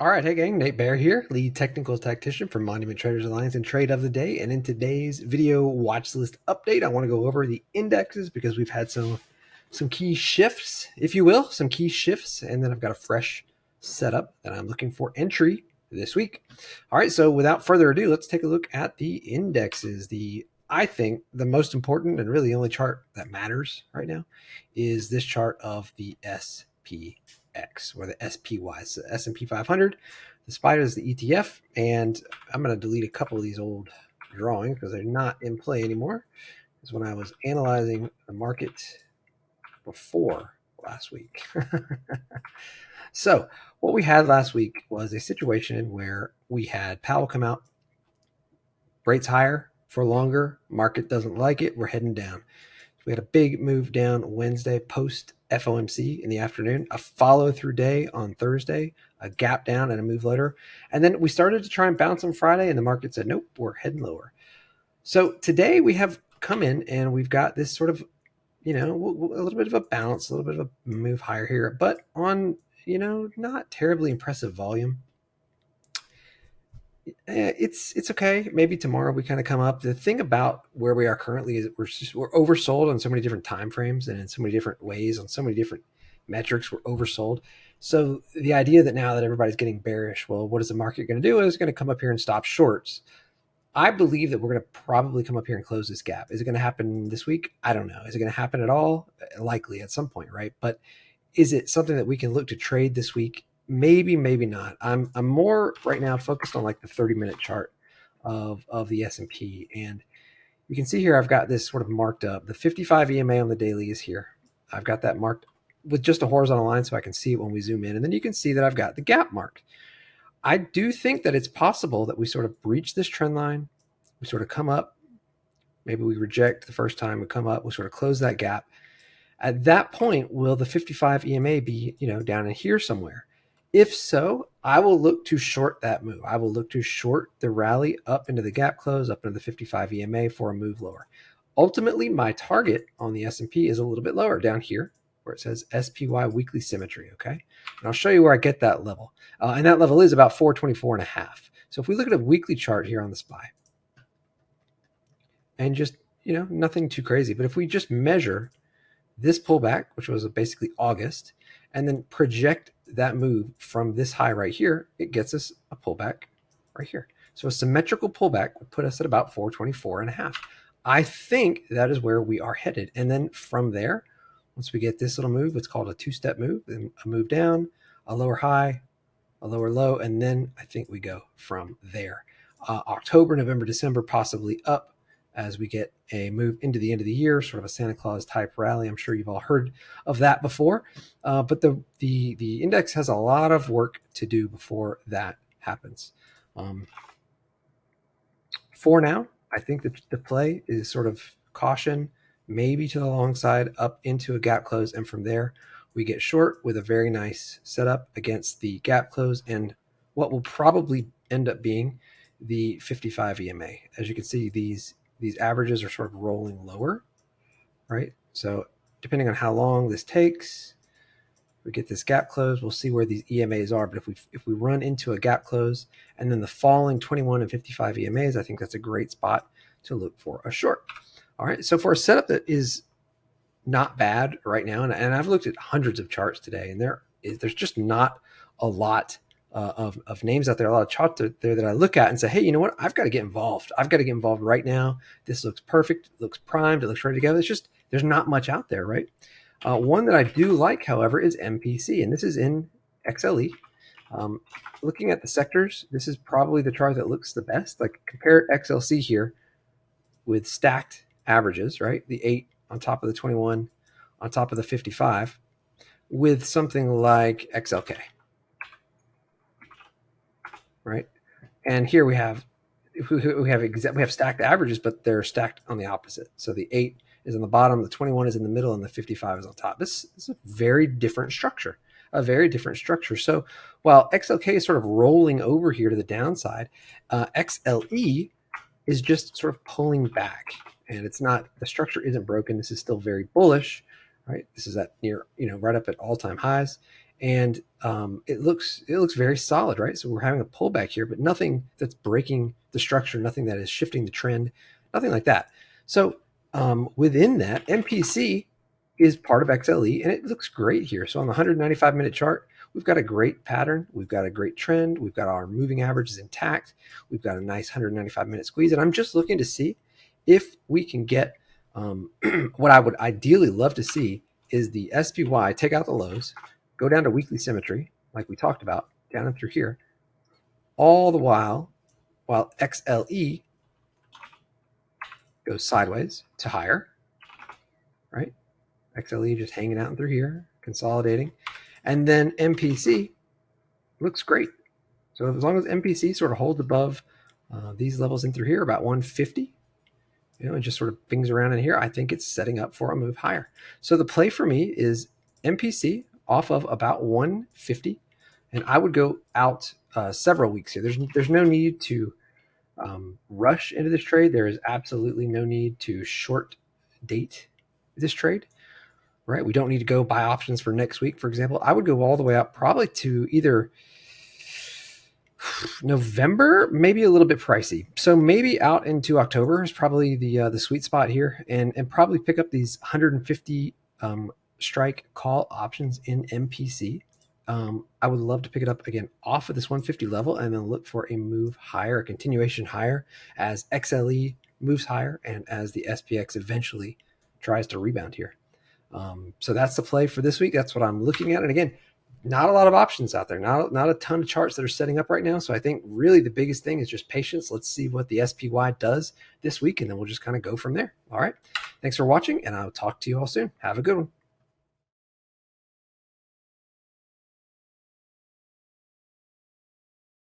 All right, hey gang, Nate Bear here, lead technical tactician for Monument Traders Alliance and trade of the day. And in today's video watch list update, I want to go over the indexes because we've had some key shifts, if you will, some key shifts, and then I've got a fresh setup that I'm looking for entry this week. All right, so without further ado, let's take a look at the indexes. I think the most important and really the only chart that matters right now is this chart of the SPX or the SPY, so S&P 500. The spider is the ETF, and I'm going to delete a couple of these old drawings because they're not in play anymore. Because when I was analyzing the market before last week. So what we had last week was a situation where we had Powell come out, rates higher for longer, market doesn't like it, we're heading down. We had a big move down Wednesday post FOMC in the afternoon, a follow through day on Thursday, a gap down and a move later. And then we started to try and bounce on Friday, and the market said, nope, we're heading lower. So today we have come in and we've got this sort of, a little bit of a bounce, a little bit of a move higher here, but on, not terribly impressive volume. It's okay. Maybe tomorrow we kind of come up. The thing about where we are currently is we're oversold on so many different time frames and in so many different ways on so many different metrics. We're oversold. So the idea that now that everybody's getting bearish, well, what is the market going to do? It's going to come up here and stop shorts. I believe that we're going to probably come up here and close this gap. Is it going to happen this week? I don't know. Is it going to happen at all? Likely at some point, right? But is it something that we can look to trade this week? Maybe, maybe not. I'm more right now focused on like the 30-minute chart of the S&P, and you can see here I've got this sort of marked up. The 55 EMA on the daily is here. I've got that marked with just a horizontal line so I can see it when we zoom in, and then you can see that I've got the gap marked. I do think that it's possible that we sort of breach this trend line. We sort of come up. Maybe we reject the first time. We come up. We sort of close that gap. At that point, will the 55 EMA be, down in here somewhere? If so, I will look to short that move. I will look to short the rally up into the gap close, up into the 55 EMA for a move lower. Ultimately, my target on the S&P is a little bit lower down here where it says SPY weekly symmetry, okay? And I'll show you where I get that level. And that level is about 424.5. So if we look at a weekly chart here on the SPY, and just, nothing too crazy, but if we just measure this pullback, which was basically August, and then project that move from this high right here, it gets us a pullback right here. So a symmetrical pullback would put us at about 424.5. I think that is where we are headed. And then from there, once we get this little move, it's called a two-step move, then a move down, a lower high, a lower low, and then I think we go from there. October, November, December, possibly up as we get a move into the end of the year, sort of a Santa Claus type rally. I'm sure you've all heard of that before, but the index has a lot of work to do before that happens. For now, I think that the play is sort of caution, maybe to the long side, up into a gap close, and from there we get short with a very nice setup against the gap close and what will probably end up being the 55 EMA. As you can see, these averages are sort of rolling lower, right? So depending on how long this takes, we get this gap close, we'll see where these EMAs are. But if we run into a gap close and then the falling 21 and 55 EMAs, I think that's a great spot to look for a short. All right, so for a setup that is not bad right now, and I've looked at hundreds of charts today, and there's just not a lot of names out there, a lot of charts there that I look at and say, hey, you know what? I've got to get involved. I've got to get involved right now. This looks perfect. It looks primed. It looks ready to go. It's just, there's not much out there, right? One that I do like, however, is MPC, and this is in XLE. Looking at the sectors, this is probably the chart that looks the best. Like compare XLC here with stacked averages, right? The 8 on top of the 21, on top of the 55, with something like XLK. Right, and here we have stacked averages, but they're stacked on the opposite. So the 8 is on the bottom, the 21 is in the middle, and the 55 is on top. This is a very different structure, So while XLK is sort of rolling over here to the downside, XLE is just sort of pulling back, and it's not, the structure isn't broken. This is still very bullish, right? This is at near, right up at all-time highs. and it looks very solid, right? So we're having a pullback here, but nothing that's breaking the structure, nothing that is shifting the trend, nothing like that. So within that, MPC is part of XLE, and it looks great here. So on the 195-minute chart, we've got a great pattern. We've got a great trend. We've got our moving averages intact. We've got a nice 195-minute squeeze. And I'm just looking to see if we can get what I would ideally love to see is the SPY take out the lows, go down to weekly symmetry, like we talked about, down and through here, all the while XLE goes sideways to higher, right? XLE just hanging out through here, consolidating. And then MPC looks great. So as long as MPC sort of holds above these levels in through here, about 150, and just sort of pings around in here, I think it's setting up for a move higher. So the play for me is MPC off of about 150, and I would go out several weeks here. There's no need to rush into this trade. There is absolutely no need to short date this trade, right? We don't need to go buy options for next week, for example. I would go all the way up probably to either November, maybe a little bit pricey. So maybe out into October is probably the sweet spot here, and probably pick up these 150 strike call options in MPC. I would love to pick it up again off of this 150 level and then look for a move higher, a continuation higher as XLE moves higher and as the SPX eventually tries to rebound here. So that's the play for this week. That's what I'm looking at. And again, not a lot of options out there, not a ton of charts that are setting up right now. So I think really the biggest thing is just patience. Let's see what the SPY does this week, and then we'll just kind of go from there. All right. Thanks for watching, and I'll talk to you all soon. Have a good one.